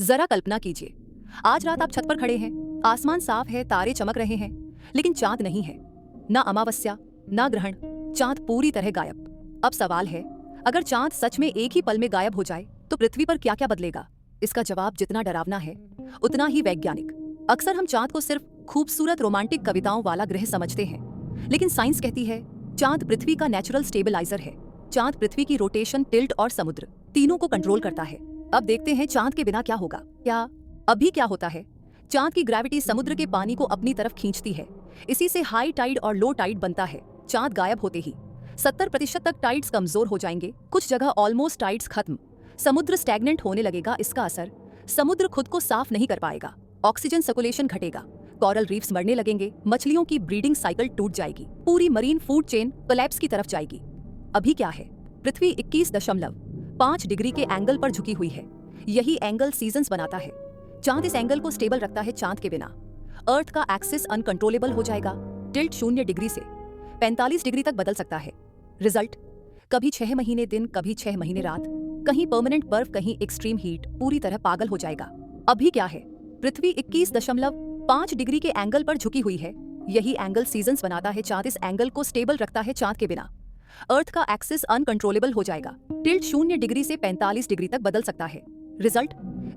जरा कल्पना कीजिए, आज रात आप छत पर खड़े हैं, आसमान साफ है, तारे चमक रहे हैं, लेकिन चांद नहीं है। ना अमावस्या, ना ग्रहण, चांद पूरी तरह गायब। अब सवाल है, अगर चांद सच में एक ही पल में गायब हो जाए तो पृथ्वी पर क्या क्या बदलेगा? इसका जवाब जितना डरावना है उतना ही वैज्ञानिक। अक्सर हम चांद को सिर्फ खूबसूरत रोमांटिक कविताओं वाला ग्रह समझते हैं, लेकिन साइंस कहती है चांद पृथ्वी का नेचुरल स्टेबलाइजर है। चांद पृथ्वी की रोटेशन, टिल्ट और समुद्र तीनों को कंट्रोल करता है। अब देखते हैं चांद के बिना क्या होगा। अभी क्या होता है? चांद की ग्रेविटी समुद्र के पानी को अपनी तरफ खींचती है। इसी से हाई टाइड और लो टाइड बनता है। चांद गायब होते ही 70% तक टाइड्स कमजोर हो जाएंगे, कुछ जगह ऑलमोस्ट टाइड्स खत्म। समुद्र स्टैग्नेंट होने लगेगा। इसका असर, समुद्र खुद को साफ नहीं कर पाएगा, ऑक्सीजन सर्कुलेशन घटेगा, कोरल रीफ्स मरने लगेंगे, मछलियों की ब्रीडिंग साइकिल टूट जाएगी, पूरी मरीन फूड चेन कोलैप्स की तरफ जाएगी। अभी क्या है? पृथ्वी 21.5 डिग्री के एंगल पर झुकी हुई है। यही एंगल सीजन्स बनाता है। चांद इस एंगल को स्टेबल रखता है। चांद के बिना अर्थ का एक्सिस अनकंट्रोलेबल हो जाएगा। टिल्ट 0 डिग्री से 45 डिग्री तक बदल सकता है। रिजल्ट, कभी 6 महीने दिन, कभी 6 महीने रात, कहीं परमानेंट बर्फ, कहीं एक्सट्रीम हीट, पूरी तरह पागल हो जाएगा। अभी क्या है? पृथ्वी 21.5 डिग्री के एंगल पर झुकी हुई है। यही एंगल सीजन्स बनाता है। चांद इस एंगल को स्टेबल रखता है। चांद के बिना अर्थ का एक्सिस अनकंट्रोलेबल हो जाएगा। टिल्ट 0 डिग्री से 45 डिग्री तक बदल सकता है। रिजल्ट,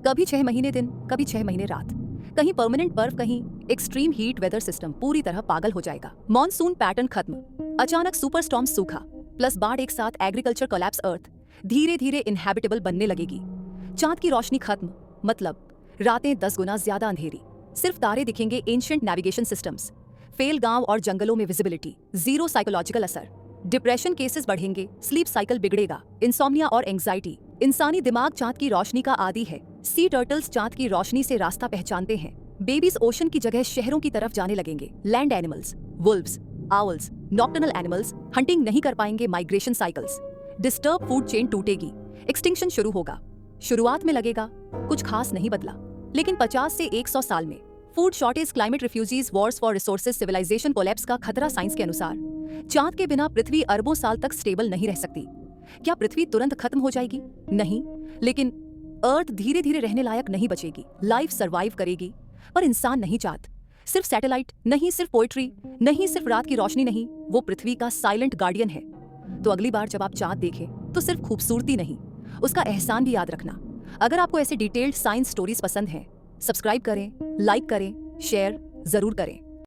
कभी 6 महीने दिन, कभी 6 महीने रात, कहीं परमानेंट बर्फ, कहीं एक्सट्रीम हीट, वेदर सिस्टम पूरी तरह पागल हो जाएगा। मॉनसून पैटर्न खत्म, अचानक सुपर स्टॉर्म, सूखा प्लस बाढ़ एक साथ, एग्रीकल्चर कोलैप्स, अर्थ धीरे धीरे इनहैबिटेबल बनने लगेगी। चांद की रोशनी खत्म, मतलब रातें 10 गुना ज्यादा अंधेरी, सिर्फ तारे दिखेंगे। एंशिएंट नेविगेशन सिस्टम्स फेल, गांव और जंगलों में विजिबिलिटी जीरो, साइकोलॉजिकल असर, डिप्रेशन केसेस बढ़ेंगे, स्लीप साइकिल बिगड़ेगा, इंसोम्निया और एंजाइटी। इंसानी दिमाग चांद की रोशनी का आदी है। सी टर्टल्स चांद की रोशनी से रास्ता पहचानते हैं। बेबीज ओशन की जगह शहरों की तरफ जाने लगेंगे। Land animals, wolves, owls, nocturnal animals hunting नहीं कर पाएंगे। Migration cycles, disturb food chain टूटेगी, एक्सटिंक्शन शुरू होगा। शुरुआत में लगेगा कुछ खास नहीं बदला, लेकिन 50 से 100 साल में food shortage, climate, refugees, wars for resources, civilization collapse का खतरा। साइंस के अनुसार चांद के बिना पृथ्वी अरबों साल तक स्टेबल नहीं रह सकती। क्या पृथ्वी तुरंत खत्म हो जाएगी? नहीं, लेकिन अर्थ धीरे धीरे रहने लायक नहीं बचेगी। लाइफ सरवाइव करेगी, पर इंसान नहीं। चांद सिर्फ सैटेलाइट नहीं, सिर्फ पोएट्री नहीं, सिर्फ रात की रोशनी नहीं, वो पृथ्वी का साइलेंट गार्डियन है। तो अगली बार जब आप चांद देखें तो सिर्फ खूबसूरती नहीं, उसका एहसान भी याद रखना। अगर आपको ऐसे डिटेल्ड साइंस स्टोरीज पसंद हैं, सब्सक्राइब करें, लाइक करें, शेयर जरूर करें।